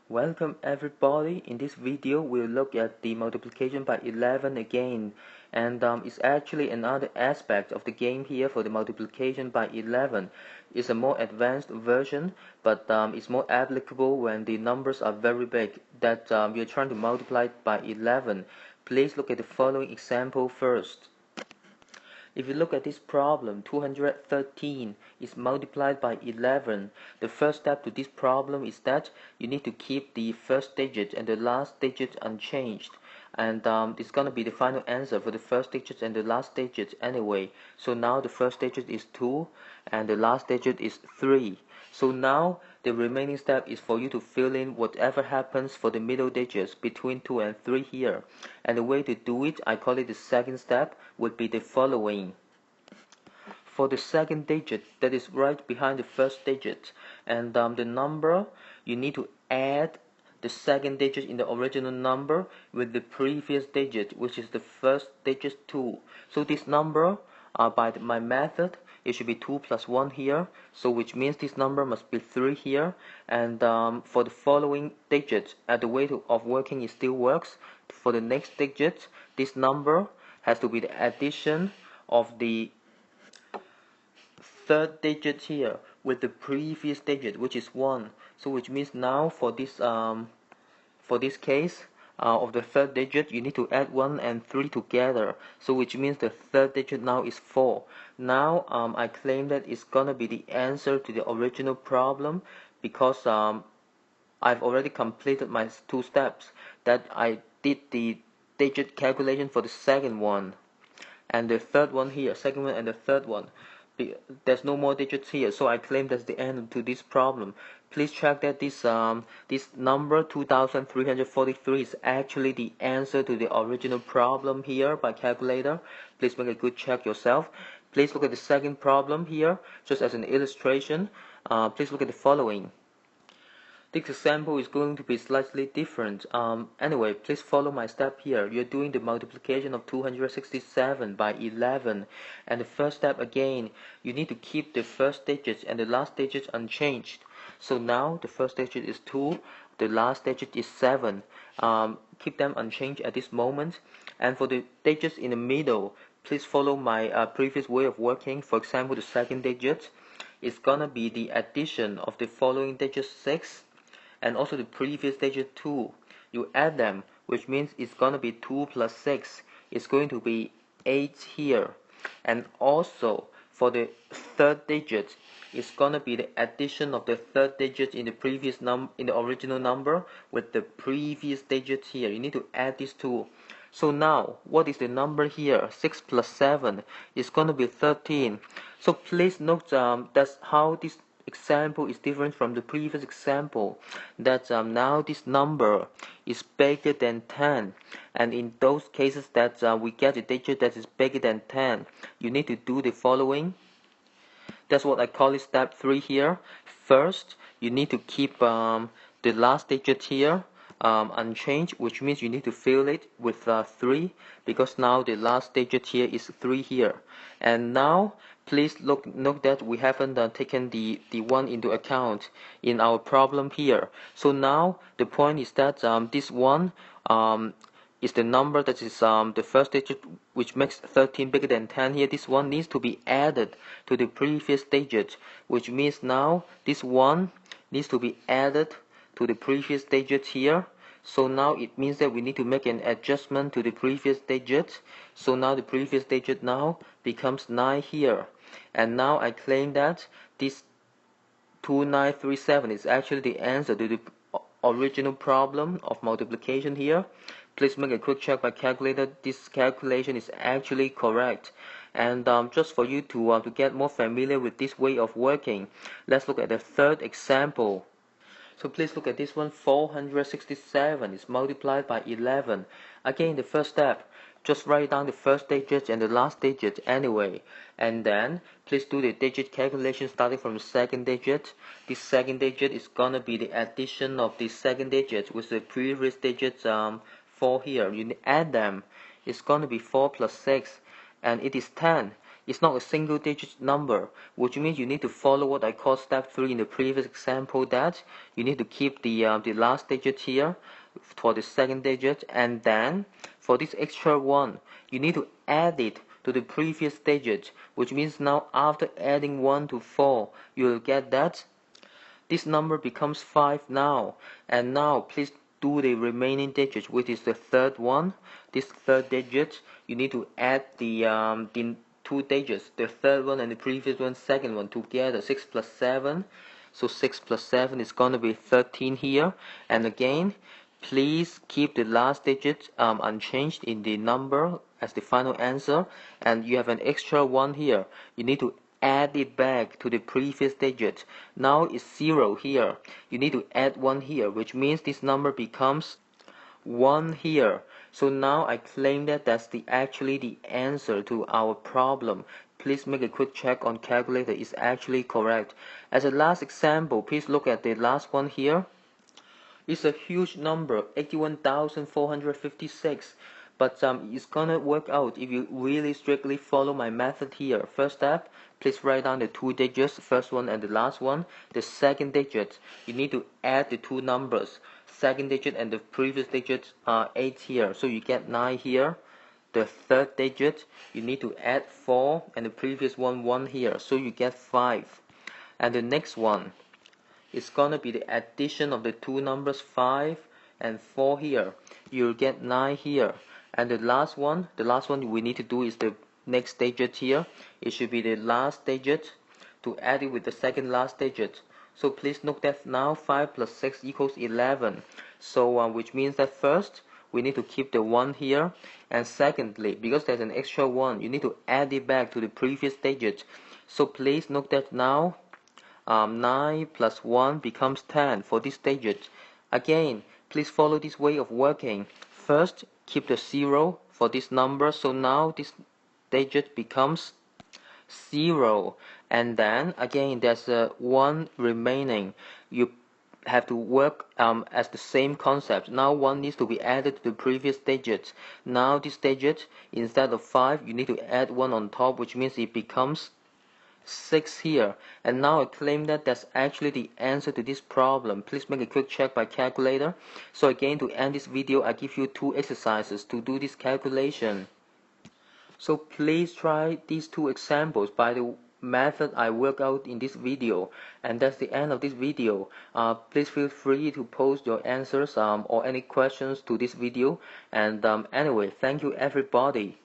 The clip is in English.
Welcome everybody. In this video we'll look at the multiplication by 11 again, and it's actually another aspect of the game here for the multiplication by 11. It's a more advanced version, but it's more applicable when the numbers are very big that you're trying to multiply by 11. Please look at the following example first. If you look at this problem, 213 is multiplied by 11. The first step to this problem is that you need to keep the first digit and the last digit unchanged. And it's going to be the final answer for the first digit and the last digit anyway. So now the first digit is 2 and the last digit is 3. So now the remaining step is for you to fill in whatever happens for the middle digits between 2 and 3 here. And the way to do it, I call it the second step, would be the following. For the second digit that is right behind the first digit, and the number, you need to add the second digit in the original number with the previous digit, which is the first digit 2. So this number, by my method, it should be 2 plus 1 here, so which means this number must be 3 here. And for the following digits, the way of working it still works. For the next digit, this number has to be the addition of the third digit here with the previous digit, which is 1. So which means now for this case of the third digit, you need to add 1 and 3 together. So which means the third digit now is 4. Now I claim that it's gonna be the answer to the original problem because I've already completed my 2 steps. That I did the digit calculation for the second one and the third one here, second one and the third one. There's no more digits here, so I claim that's the end to this problem. Please check that this number 2343 is actually the answer to the original problem here by calculator. Please make a good check yourself. Please look at the second problem here, just as an illustration. Please look at the following. This example is going to be slightly different. Anyway, please follow my step here. You're doing the multiplication of 267 by 11. And the first step again, you need to keep the first digit and the last digit unchanged. So now the first digit is 2, the last digit is 7. Keep them unchanged at this moment. And for the digits in the middle, please follow my previous way of working. For example, the second digit is gonna be the addition of the following digit 6 and also the previous digit 2. You add them, which means it's gonna be 2 plus 6. It's going to be 8 here. And also for the third digit, it's gonna be the addition of the third digit in the previous in the original number with the previous digit here. You need to add these two. So now, what is the number here? 6 plus 7 is going to be 13. So please note that's how this example is different from the previous example. That now this number is bigger than 10. And in those cases that we get a digit that is bigger than 10, you need to do the following. That's what I call it step 3 here. First, you need to keep the last digit here unchanged, which means you need to fill it with 3 because now the last digit here is 3 here. And now please note that we haven't taken the 1 into account in our problem here. So now the point is that this 1 is the number that is the first digit, which makes 13 bigger than 10 here. This 1 needs to be added to the previous digit, which means now this 1 needs to be added to the previous digit here. So now it means that we need to make an adjustment to the previous digit. So now the previous digit now becomes 9 here. And now I claim that this 2937 is actually the answer to the original problem of multiplication here. Please make a quick check by calculator. This calculation is actually correct. And just for you to get more familiar with this way of working, let's look at the third example. So please look at this one. 467 is multiplied by 11. Again, the first step, just write down the first digit and the last digit anyway. And then please do the digit calculation starting from the second digit. This second digit is gonna be the addition of the second digit with the previous digit 4 here. You add them. It's gonna be 4 plus 6, and it is 10. It's not a single digit number, which means you need to follow what I called step 3 in the previous example, that you need to keep the last digit here for the second digit, and then for this extra 1, you need to add it to the previous digit, which means now after adding 1 to 4, you will get that this number becomes 5 now. And now please do the remaining digit, which is the third one. This third digit, you need to add the two digits, the third one and the previous one, second one together, 6 plus 7. So 6 plus 7 is going to be 13 here. And again, please keep the last digit unchanged in the number as the final answer. And you have an extra 1 here. You need to add it back to the previous digit. Now it's 0 here. You need to add 1 here, which means this number becomes 1 here. So now I claim that that's actually the answer to our problem. Please make a quick check on calculator. It's actually correct. As a last example, please look at the last one here. It's a huge number, 81,456. But it's gonna work out if you really strictly follow my method here. First step, please write down the two digits, first one and the last one. The second digit, you need to add the two numbers. Second digit and the previous digit are 8 here, so you get 9 here. The third digit, you need to add 4 and the previous one 1 here, so you get 5. And the next one, it's gonna be the addition of the two numbers 5 and 4 here. You'll get 9 here. And the last one we need to do is the next digit here. It should be the last digit to add it with the second last digit. So please note that now 5 plus 6 equals 11. So which means that first we need to keep the 1 here, and secondly, because there's an extra 1, you need to add it back to the previous digit. So please note that now 9 plus 1 becomes 10 for this digit. Again, please follow this way of working. First, keep the 0 for this number, so now this digit becomes 0. And then again, there's a 1 remaining. You have to work as the same concept. Now 1 needs to be added to the previous digit. Now this digit, instead of 5, you need to add 1 on top, which means it becomes 6 here. And now I claim that that's actually the answer to this problem. Please make a quick check by calculator. So again, to end this video, I give you 2 exercises to do this calculation. So please try these 2 examples by the method I work out in this video. And that's the end of this video. Please feel free to post your answers or any questions to this video. And anyway, thank you everybody.